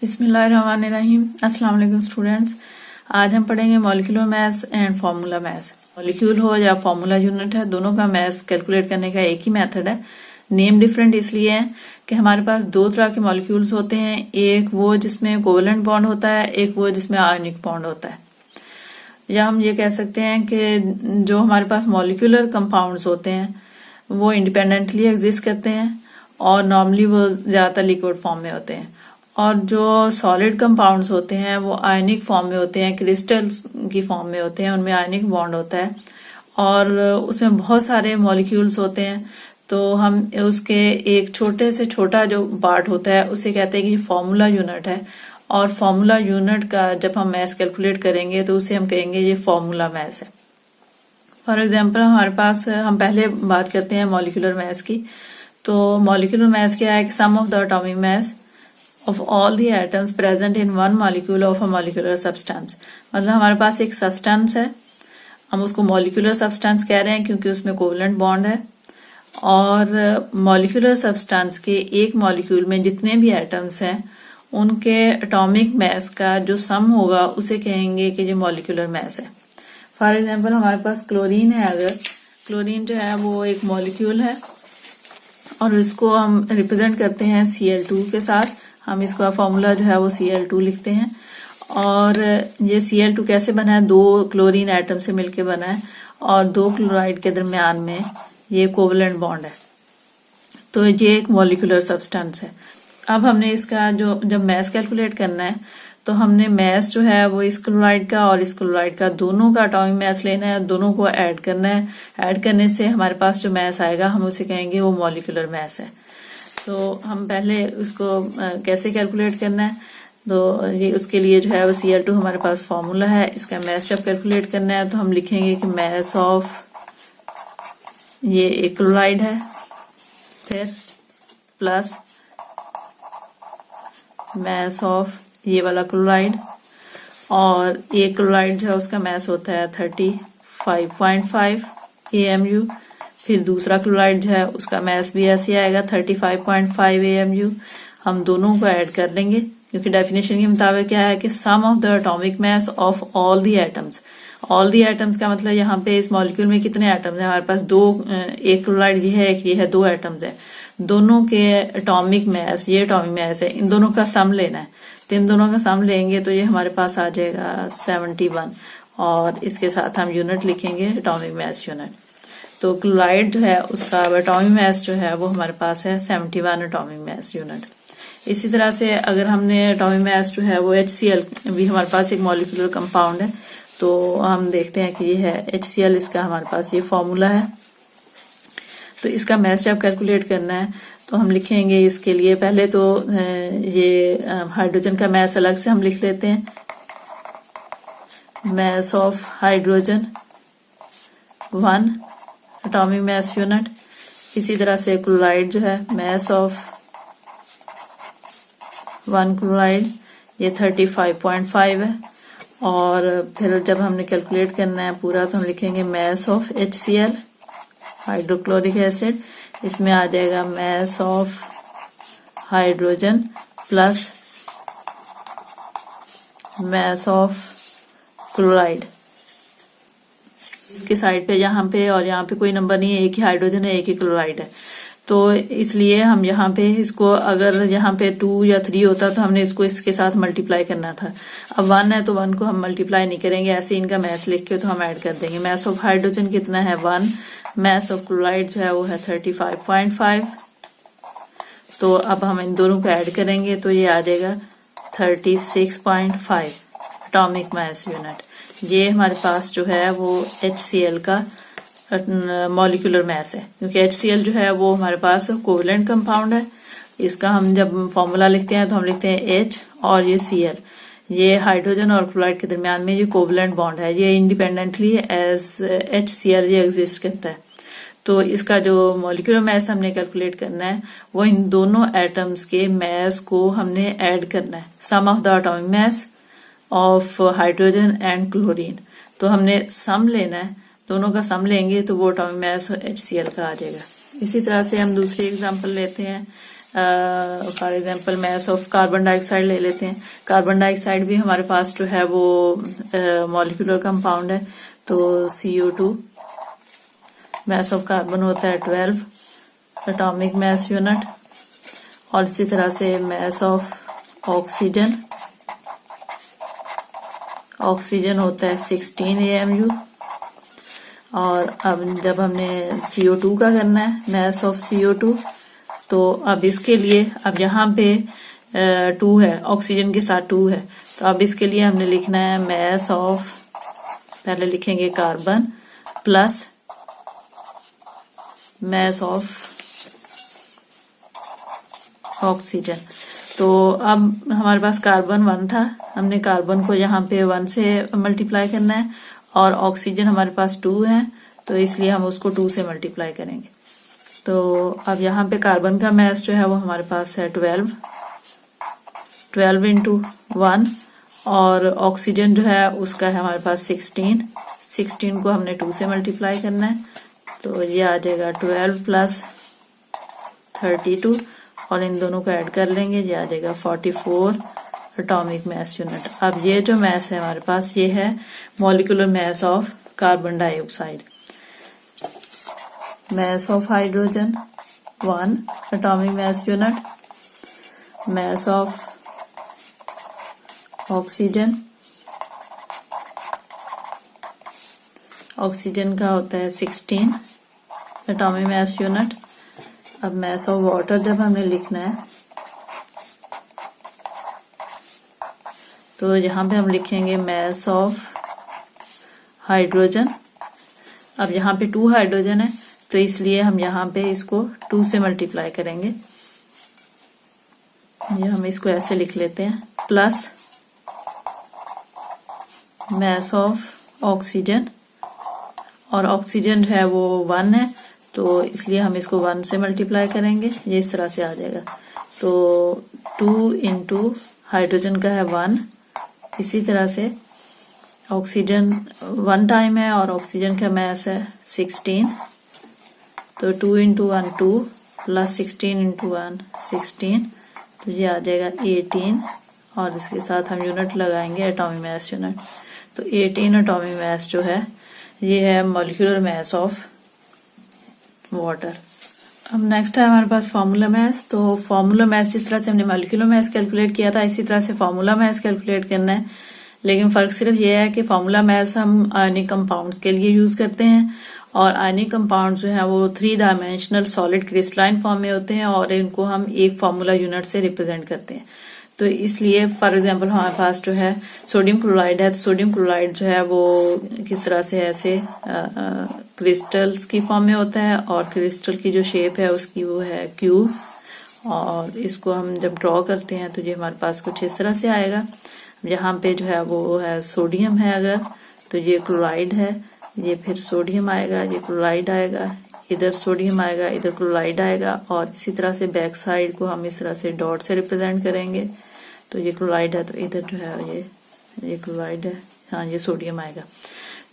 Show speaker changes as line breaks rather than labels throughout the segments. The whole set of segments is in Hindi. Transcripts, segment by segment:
बिस्मिल्लाहिर्रहमानिर्रहीम। अस्सलाम वालेकुम स्टूडेंट्स। आज हम पढ़ेंगे molecular maths and formula maths. Molecule हो या फार्मूला यूनिट है, दोनों का मैथ्स कैलकुलेट करने का एक ही मेथड है। नेम डिफरेंट इसलिए है कि हमारे पास दो तरह के मॉलिक्यूल्स होते हैं, एक वो जिसमें कोवेलेंट बॉन्ड होता है, एक वो जिसमें आयनिक बॉन्ड होता है। या हम ये कह सकते हैं कि जो हमारे पास मॉलिक्यूलर कंपाउंड्स होते हैं वो इंडिपेंडेंटली एग्जिस्ट करते हैं और नॉर्मली वो ज़्यादातर लिक्विड फॉर्म में होते हैं, और जो सॉलिड कंपाउंड्स होते हैं वो आयनिक फॉर्म में होते हैं, क्रिस्टल्स की फॉर्म में होते हैं, उनमें आयनिक बॉन्ड होता है और उसमें बहुत सारे मॉलिक्यूल्स होते हैं। तो हम उसके एक छोटे से छोटा जो पार्ट होता है उसे कहते हैं कि फॉर्मूला यूनिट है, और फॉर्मूला यूनिट का जब हम मैथ्स कैलकुलेट करेंगे तो उसे हम कहेंगे ये फॉर्मूला मैथ्स है। फॉर एग्जाम्पल हमारे पास, हम पहले बात करते हैं मॉलिक्यूलर मैथ्स की। तो मॉलिक्यूलर मैथ्स क्या है? Sum of the atomic mass of all the atoms present in one molecule of a molecular substance। मतलब हमारे पास एक सब्सटेंस है, हम उसको मॉलिक्यूलर सब्सटेंस कह रहे हैं क्योंकि उसमें कोवेलेंट बॉन्ड है, और मॉलिक्यूलर सब्सटेंस के एक मॉलिक्यूल में जितने भी एटम्स हैं उनके एटॉमिक मास का जो सम होगा उसे कहेंगे कि जो मॉलिक्यूलर मास है। फॉर एग्जाम्पल हमारे पास क्लोरीन है। अगर क्लोरीन जो है वो एक मॉलिक्यूल है और इसको हम रिप्रेजेंट करते हैं Cl2 के साथ। हम इसका फॉर्मूला जो है वो Cl2 लिखते हैं, और ये Cl2 कैसे बना है? दो क्लोरीन एटम से मिलके बना है और दो क्लोराइड के दरमियान में ये कोवेलेंट बॉन्ड है, तो ये एक मॉलिक्यूलर सब्सटेंस है। अब हमने इसका जो जब मैस कैलकुलेट करना है तो हमने मैस जो है वो इस क्लोराइड का और इस क्लोराइड का दोनों का एटॉमिक मैस लेना है, दोनों को ऐड करना है। ऐड करने से हमारे पास जो मैस आएगा हम उसे कहेंगे वो मॉलिक्यूलर मैस है। तो हम पहले उसको कैसे कैलकुलेट करना है, तो ये उसके लिए जो है वो Cl2 हमारे पास फॉर्मूला है। इसका मैस जब कैलकुलेट करना है तो हम लिखेंगे कि मैस ऑफ ये एक क्लोराइड है, फिर प्लस मैस ऑफ ये वाला क्लोराइड, और एक क्लोराइड जो है उसका मैस होता है 35.5 AMU। फिर दूसरा क्लोराइड जो है उसका मैस भी ऐसे आएगा 35.5 AMU। हम दोनों को ऐड कर लेंगे क्योंकि डेफिनेशन के मुताबिक क्या है कि sum of the atomic mass of all the atoms. All the atoms का मतलब यहाँ पे इस मॉलिक्यूल में कितने एटम्स हैं? हमारे पास दो, एक क्लोराइड ये है, एक ये है, दो एटम्स है। दोनों के एटॉमिक मास, ये एटॉमिक मास है, इन दोनों का सम लेना है। तो इन दोनों का सम लेंगे तो ये हमारे पास आ जाएगा 71, और इसके साथ हम यूनिट लिखेंगे एटॉमिक मास यूनिट। तो क्लोराइड जो है उसका एटॉमिक मास जो है वो हमारे पास है 71 एटॉमिक मास यूनिट। इसी तरह से अगर हमने एटॉमिक मास जो है वो HCl भी हमारे पास एक मॉलिक्यूलर कंपाउंड है, तो हम देखते हैं कि ये है HCl, इसका हमारे पास ये फॉर्मूला है। तो इसका मास जब कैलकुलेट करना है तो हम लिखेंगे इसके लिए पहले तो ये हाइड्रोजन का मास अलग से हम लिख लेते हैं, मास of hydrogen 1 atomic mass unit. इसी तरह से क्लोराइड जो है मास ऑफ 1 क्लोराइड ये 35.5 है, और फिर जब हमने कैलकुलेट करना है पूरा तो हम लिखेंगे mass of HCl hydrochloric acid. इसमें आ जाएगा मास of hydrogen plus mass of chloride. इसके साइड पे यहाँ पे और यहाँ पे कोई नंबर नहीं है, एक ही हाइड्रोजन है, एक ही क्लोराइड है। तो इसलिए हम यहाँ पे इसको, अगर यहाँ पे 2 या 3 होता तो हमने इसको इसके साथ मल्टीप्लाई करना था। अब 1 है तो 1 को हम मल्टीप्लाई नहीं करेंगे, ऐसे इनका मैस लिख के तो हम ऐड कर देंगे। मैस ऑफ हाइड्रोजन कितना है? 1। मैस ऑफ क्लोराइड जो है वो है 35.5। तो अब हम इन दोनों को ऐड करेंगे तो ये आ जाएगा 36.5 एटॉमिक मास यूनिट। ये हमारे पास जो है वो HCl का मॉलिक्यूलर मास है, क्योंकि HCl जो है वो हमारे पास कोवेलेंट कंपाउंड है। इसका हम जब फॉर्मूला लिखते हैं तो हम लिखते हैं H और ये Cl। ये हाइड्रोजन और क्लोराइड के दरमियान में ये कोवेलेंट बॉन्ड है, ये इंडिपेंडेंटली एज HCl ये एग्जिस्ट करता है। तो इसका जो मॉलिक्यूलर मास हमने कैलकुलेट करना है वो इन दोनों एटम्स के मास को हमने ऐड करना है, sum of the atomic mass of hydrogen and chlorine. तो हमने सम लेना है, दोनों का सम लेंगे तो वो एटॉमिक मास HCl का आ जाएगा। इसी तरह से हम दूसरी एग्जांपल लेते हैं। For example mass of carbon dioxide ले लेते हैं। कार्बन डाइऑक्साइड भी हमारे पास जो है वो मॉलिक्यूलर कंपाउंड है, तो CO2 मास ऑफ कार्बन होता है 12 एटॉमिक मास यूनिट, और इसी तरह से मास ऑफ ऑक्सीजन होता है 16 AMU। और अब जब हमने CO2 का करना है मास ऑफ CO2, तो अब इसके लिए अब यहाँ पे 2 है, ऑक्सीजन के साथ 2 है, तो अब इसके लिए हमने लिखना है मास ऑफ, पहले लिखेंगे carbon plus mass of oxygen. तो अब हमारे पास कार्बन 1 था, हमने कार्बन को यहाँ पे 1 से मल्टीप्लाई करना है, और ऑक्सीजन हमारे पास 2 है, तो इसलिए हम उसको 2 से मल्टीप्लाई करेंगे। तो अब यहाँ पे कार्बन का मास जो है वो हमारे पास है 12 इंटू 1, और ऑक्सीजन जो है उसका है हमारे पास 16 को हमने 2 से मल्टीप्लाई करना है, तो ये आ जाएगा 12 प्लस 32, और इन दोनों को ऐड कर लेंगे, ये आ जाएगा 44 एटॉमिक मास यूनिट। अब ये जो मास है हमारे पास, ये है molecular mass of carbon dioxide. Mass of hydrogen 1 atomic mass unit, mass of oxygen का होता है 16 एटॉमिक मास यूनिट। अब मास ऑफ वाटर जब हमने लिखना है, तो यहाँ पे हम लिखेंगे मास ऑफ हाइड्रोजन। अब यहाँ पे 2 हाइड्रोजन है, तो इसलिए हम यहाँ पे इसको 2 से मल्टीप्लाई करेंगे, ये हम इसको ऐसे लिख लेते हैं, प्लस मास ऑफ ऑक्सीजन, और ऑक्सीजन है वो 1 है, तो इसलिए हम इसको 1 से मल्टीप्लाई करेंगे, ये इस तरह से आ जाएगा। तो 2 इंटू हाइड्रोजन का है 1, इसी तरह से ऑक्सीजन 1 टाइम है, और ऑक्सीजन का मास है 16, तो 2 इंटू 1 2 प्लस 16 इंटू 1 16, तो ये आ जाएगा 18, और इसके साथ हम यूनिट लगाएंगे एटॉमिक मास यूनिट। तो 18 एटॉमिक मास जो है ये है मॉलिक्यूलर मास ऑफ वाटर। अब नेक्स्ट है हमारे पास फार्मूला मास। तो फार्मूला मास जिस तरह से हमने मॉलिक्यूलर मास कैलकुलेट किया था, इसी तरह से फार्मूला मास कैलकुलेट करना है, लेकिन फर्क सिर्फ ये है कि फार्मूला मास हम आयनिक कंपाउंड्स के लिए यूज करते हैं, और आयनिक कंपाउंड जो है वो 3 डायमेंशनल सॉलिड क्रिस्टलाइन फॉर्म में होते हैं, और इनको हम एक फार्मूला यूनिट से रिप्रेजेंट करते हैं। तो इसलिए फॉर एग्जांपल हमारे पास जो है सोडियम क्लोराइड है, तो सोडियम क्लोराइड जो है वो किस तरह से ऐसे क्रिस्टल्स की फॉर्म में होता है, और क्रिस्टल की जो शेप है उसकी वो है क्यूब, और इसको हम जब ड्रॉ करते हैं तो ये हमारे पास कुछ इस तरह से आएगा। यहाँ पे जो है वो है सोडियम है, अगर तो ये क्लोराइड है, ये फिर सोडियम आएगा, ये क्लोराइड आएगा, इधर सोडियम आएगा, इधर क्लोराइड आएगा, और इसी तरह से बैक साइड को हम इस तरह से डॉट से रिप्रेजेंट करेंगे। तो ये क्लोराइड है, तो इधर जो है ये क्लोराइड है, हाँ ये सोडियम आएगा।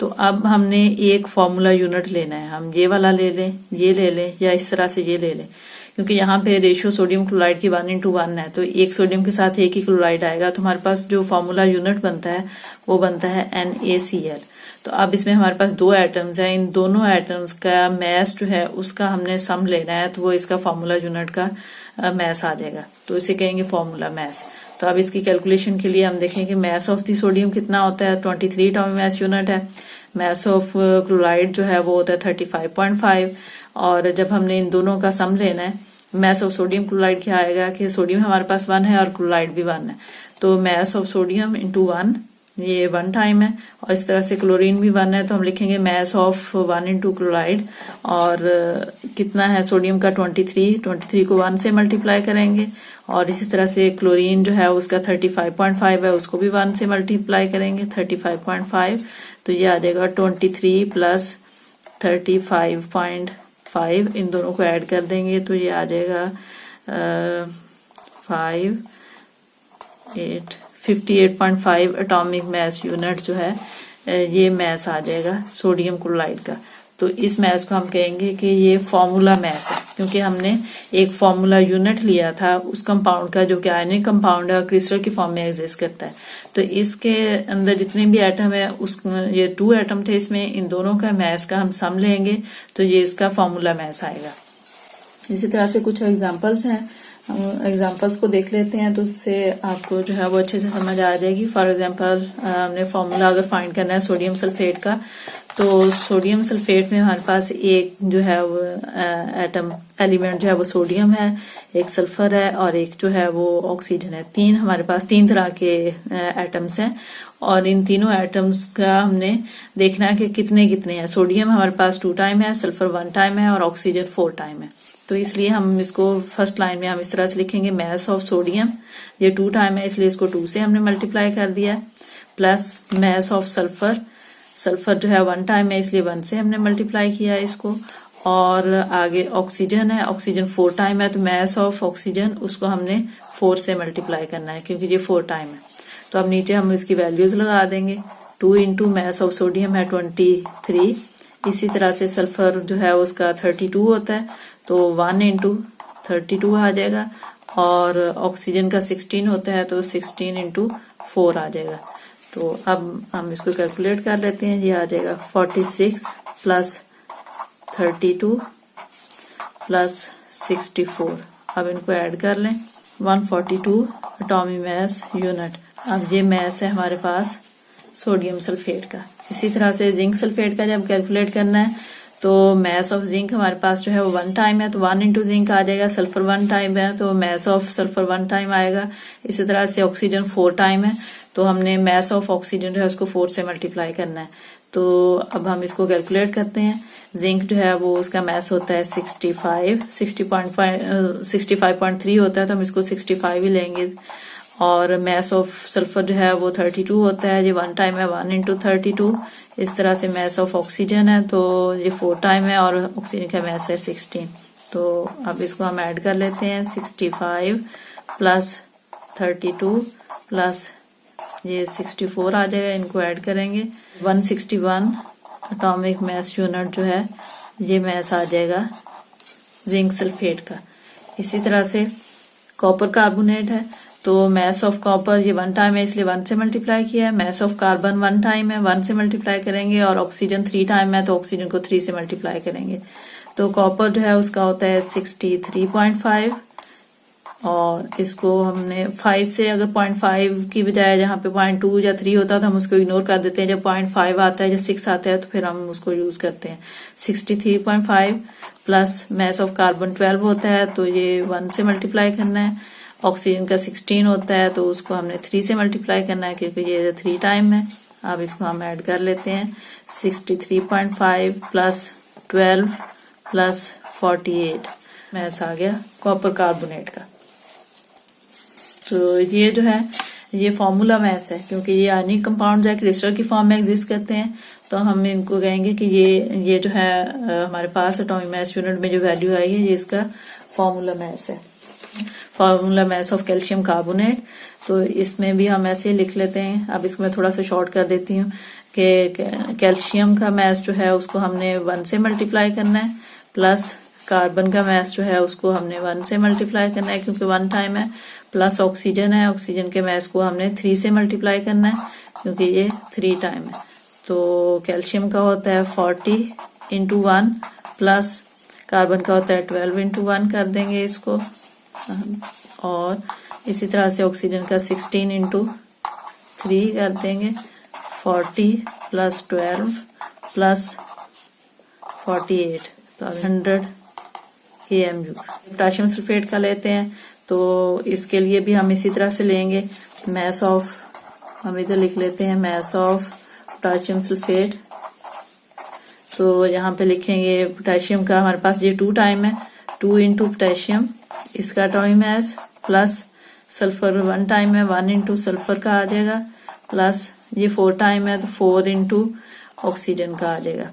तो अब हमने एक फॉर्मूला यूनिट लेना है, हम ये वाला ले लें, ये ले लें, या इस तरह से ये ले लें, क्योंकि यहाँ पे रेशियो सोडियम क्लोराइड की 1:1 है, तो एक सोडियम के साथ एक ही क्लोराइड आएगा, तो हमारे पास जो फॉर्मूला यूनिट बनता है वो बनता है NaCl। तो अब इसमें हमारे पास 2 एटम्स हैं, इन दोनों एटम्स का मास जो है उसका हमने सम लेना है, तो वो इसका फॉर्मूला यूनिट का मास आ जाएगा, तो इसे कहेंगे फॉर्मूला मास। तो अब इसकी कैलकुलेशन के लिए हम देखेंगे मास ऑफ दी सोडियम कितना होता है, 23 एटॉमिक मास यूनिट है। मास ऑफ क्लोराइड जो है वो होता है 35.5, और जब हमने इन दोनों का सम लेना है, मास ऑफ सोडियम क्लोराइड क्या आएगा कि सोडियम हमारे पास 1 है और क्लोराइड भी 1 है, तो मास ऑफ सोडियम इंटू 1, ये 1 टाइम है, और इस तरह से क्लोरीन भी 1 है, तो हम लिखेंगे मास ऑफ 1 इंटू क्लोराइड, और कितना है सोडियम का 23 को 1 से मल्टीप्लाई करेंगे, और इसी तरह से क्लोरीन जो है उसका 35.5 है, उसको भी 1 से मल्टीप्लाई करेंगे 35.5, तो ये आ जाएगा 23 प्लस 35.5, इन दोनों को ऐड कर देंगे तो ये आ जाएगा 58.5 एटॉमिक मास यूनिट जो है ये मास आ जाएगा सोडियम क्लोराइड का। तो इस मैथ्स को हम कहेंगे कि ये फॉर्मूला मैथ्स है, क्योंकि हमने एक फॉर्मूला यूनिट लिया था उस कंपाउंड का जो कि आयनिक कंपाउंड है और क्रिस्टल की फॉर्म में एग्जिस्ट करता है। तो इसके अंदर जितने भी एटम है उस ये 2 एटम थे इसमें, इन दोनों का मैथ्स का हम सम लेंगे तो ये इसका फॉर्मूला मैथ्स आएगा। इसी तरह से कुछ एग्जांपल्स हैं, एग्जांपल्स को देख लेते हैं तो उससे आपको जो है वो अच्छे से समझ आ जाएगी। फॉर एग्जांपल हमने फॉर्मूला अगर फाइंड करना है सोडियम सल्फेट का, तो सोडियम सल्फेट में हमारे पास एक जो है वो एटम एलिमेंट जो है वो सोडियम है, एक सल्फर है और एक जो है वो ऑक्सीजन है। तीन हमारे पास 3 तरह के एटम्स हैं और इन तीनों एटम्स का हमने देखना है कि कितने कितने हैं। सोडियम हमारे पास 2 टाइम है, सल्फर 1 टाइम है और ऑक्सीजन 4 टाइम है। तो इसलिए हम इसको फर्स्ट लाइन में हम इस तरह से लिखेंगे, मास ऑफ सोडियम, ये 2 टाइम है इसलिए इसको 2 से हमने मल्टीप्लाई कर दिया, plus mass of sulphur, sulphur जो है 1 टाइम है इसलिए 1 से हमने मल्टीप्लाई किया इसको, और आगे ऑक्सीजन है, ऑक्सीजन 4 टाइम है तो मास ऑफ ऑक्सीजन उसको हमने 4 से मल्टीप्लाई करना है क्योंकि ये 4 टाइम है। तो अब नीचे हम इसकी वैल्यूज लगा देंगे, 2 इंटू मास ऑफ सोडियम है 23, इसी तरह से सल्फर जो है उसका 32 होता है तो 1 इंटू 32 आ जाएगा, और ऑक्सीजन का 16 होता है तो 16 इंटू 4 आ जाएगा। तो अब हम इसको कैलकुलेट कर लेते हैं, ये आ जाएगा 46 प्लस 32 प्लस 64। अब इनको ऐड कर लें, 142 एटॉमिक मास यूनिट। अब ये मास है हमारे पास सोडियम सल्फेट का। इसी तरह से जिंक सल्फेट का जब कैलकुलेट करना है तो मास ऑफ जिंक हमारे पास जो है वो 1 टाइम है तो 1 इंटू जिंक आ जाएगा, सल्फर 1 टाइम है तो मास ऑफ सल्फर 1 टाइम आएगा। इसी तरह से ऑक्सीजन 4 टाइम है तो हमने मास ऑफ ऑक्सीजन जो है उसको 4 से मल्टीप्लाई करना है। तो अब हम इसको कैलकुलेट करते हैं। जिंक जो है वो उसका मास होता है 65.3 होता है तो हम इसको 65 ही लेंगे, और मास ऑफ सल्फर जो है वो 32 होता है, ये 1 टाइम है 1 इंटू 32। इस तरह से मास ऑफ ऑक्सीजन है तो ये 4 टाइम है और ऑक्सीजन का मास है 16। तो अब इसको हम ऐड कर लेते हैं, 65 प्लस 32 प्लस ये 64 आ जाएगा, इनको ऐड करेंगे 161 एटॉमिक मास यूनिट जो है ये मास आ जाएगा जिंक सल्फेट का। इसी तरह से कॉपर कार्बोनेट है तो मास ऑफ कॉपर ये 1 टाइम है इसलिए 1 से मल्टीप्लाई किया है, मास ऑफ कार्बन 1 टाइम है 1 से मल्टीप्लाई करेंगे, और ऑक्सीजन 3 टाइम है तो ऑक्सीजन को 3 से मल्टीप्लाई करेंगे। तो कॉपर जो है उसका होता है 63.5, और इसको हमने 5 से अगर 0.5 की बजाय जहाँ पे 0.2 या 3 होता है तो हम उसको इग्नोर कर देते हैं, जब 0.5 आता है या 6 आता है तो फिर हम उसको यूज करते हैं। 63.5 प्लस मास ऑफ कार्बन 12 होता है तो ये 1 से मल्टीप्लाई करना है, ऑक्सीजन का 16 होता है तो उसको हमने 3 से मल्टीप्लाई करना है क्योंकि ये 3 टाइम है। अब इसको हम ऐड कर लेते हैं, 63.5 प्लस 12 प्लस 48 मास आ गया कॉपर कार्बोनेट का। तो ये जो है ये फॉर्मूला मास है क्योंकि ये आयनिक कंपाउंड है, क्रिस्टल की फॉर्म में एग्जिस्ट करते हैं, तो हम इनको कहेंगे कि ये जो है हमारे पास एटॉमिक मास यूनिट में जो वैल्यू आई है ये इसका फॉर्मूला मास है। Formula mass of calcium carbonate, तो इसमें भी हम ऐसे लिख लेते हैं। अब इसको मैं थोड़ा सा शॉर्ट कर देती हूँ कि कैल्शियम का मास जो है उसको हमने 1 से मल्टीप्लाई करना है, प्लस कार्बन का मास जो है उसको हमने 1 से मल्टीप्लाई करना है क्योंकि 1 टाइम है, प्लस ऑक्सीजन है, ऑक्सीजन के मास को हमने 3 से मल्टीप्लाई करना है क्योंकि ये 3 टाइम है। तो कैल्शियम का होता है 40 इंटू 1 प्लस कार्बन का होता है 12 इंटू 1 कर देंगे इसको, और इसी तरह से ऑक्सीजन का 16 इंटू 3 कर देंगे, 40 प्लस 12 प्लस 48 तो 100 AMU। पोटाशियम सल्फेट का लेते हैं तो इसके लिए भी हम इसी तरह से लेंगे, मास ऑफ हम इधर लिख लेते हैं मास ऑफ पोटाशियम सल्फेट। तो यहाँ पे लिखेंगे पोटाशियम का हमारे पास ये 2 टाइम है, 2 इंटू पोटाशियम इसका atomic mass, plus sulphur 1 time है 1 इंटू सल्फर का आ जाएगा, प्लस ये 4 टाइम है तो 4 इंटू ऑक्सीजन का आ जाएगा।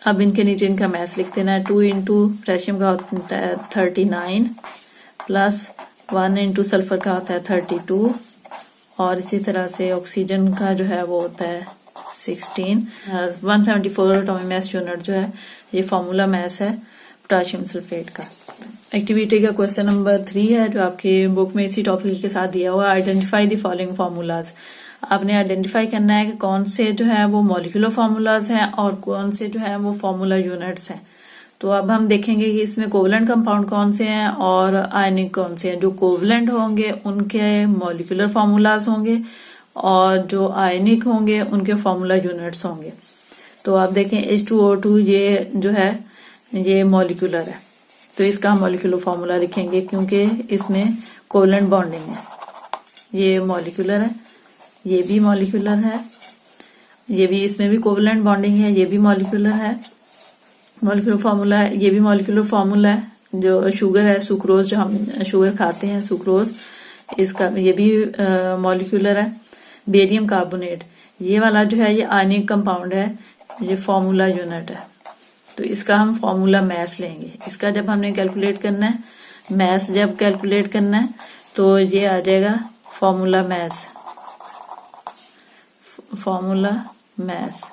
अब इनके नीचे इनका मास लिख देना है, 2 इंटू पोटेशियम का होता है 39 प्लस 1 इंटू सल्फर का होता है 32, और इसी तरह से ऑक्सीजन का जो है वो होता है 174 एटॉमिक मास यूनिट जो है ये फॉर्मूला मास है पोटेशियम सल्फेट का। एक्टिविटी का क्वेश्चन नंबर 3 है जो आपकी बुक में इसी टॉपिक के साथ दिया हुआ है। Identify the following formulas. आपने आइडेंटिफाई करना है कि कौन से जो है वो मॉलिक्यूलर फार्मूलाज हैं और कौन से जो है वो फॉर्मूला यूनिट्स हैं। तो अब हम देखेंगे कि इसमें कोवलेंट कंपाउंड कौन से हैं और आयनिक कौन से हैं। जो कोवलेंट होंगे उनके मॉलिक्यूलर फार्मूलाज होंगे और जो आयनिक होंगे उनके फार्मूला यूनिट्स होंगे। तो आप देखें H2O2 ये जो है ये मॉलिक्यूलर है, तो इसका हम मॉलिक्यूलर फार्मूला लिखेंगे क्योंकि इसमें कोवलेंट बॉन्डिंग है। ये मॉलिक्यूलर है, ये भी मॉलिक्यूलर है, ये भी, इसमें भी कोवलेंट बॉन्डिंग है, ये भी मॉलिक्यूलर है, मॉलिक्यूलर फार्मूला है। ये भी मॉलिक्यूलर फार्मूला है। जो शुगर है, सुक्रोज, जो हम शुगर खाते हैं सुक्रोज, इसका ये भी मॉलिक्यूलर है। बेरियम कार्बोनेट ये वाला जो है ये आयनिक कंपाउंड है, ये फॉर्मूला यूनिट है। तो इसका हम फॉर्मूला मास लेंगे। इसका जब हमने कैलकुलेट करना है, मास जब कैलकुलेट करना है तो ये आ जाएगा फॉर्मूला मास, फॉर्मूला मास।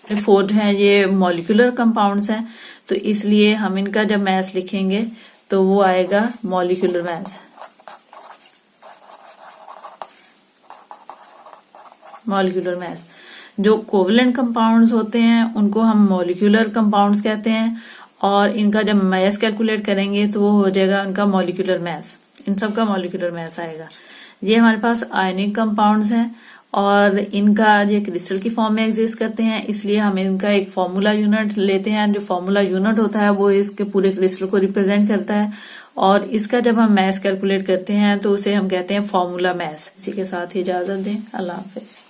4 है ये मॉलिक्यूलर कंपाउंड्स हैं, तो इसलिए हम इनका जब मास लिखेंगे तो वो आएगा मॉलिक्यूलर मास, मॉलिक्यूलर मास। जो कोवलेंट कंपाउंड्स होते हैं उनको हम मॉलिक्यूलर कंपाउंड्स कहते हैं और इनका जब मास कैलकुलेट करेंगे तो वो हो जाएगा उनका मॉलिक्यूलर मास, इन सब का मॉलिक्यूलर मास आएगा। ये हमारे पास आयनिक कंपाउंड्स हैं और इनका ये क्रिस्टल की फॉर्म में एग्जिस्ट करते हैं, इसलिए हम इनका एक फॉर्मूला यूनिट लेते हैं। जो फॉर्मूला यूनिट होता है वो इसके पूरे क्रिस्टल को रिप्रेजेंट करता है और इसका जब हम मास कैलकुलेट करते हैं तो उसे हम कहते हैं फॉर्मूला मास। इसी के साथ ही इजाजत दें, अल्लाह हाफिज।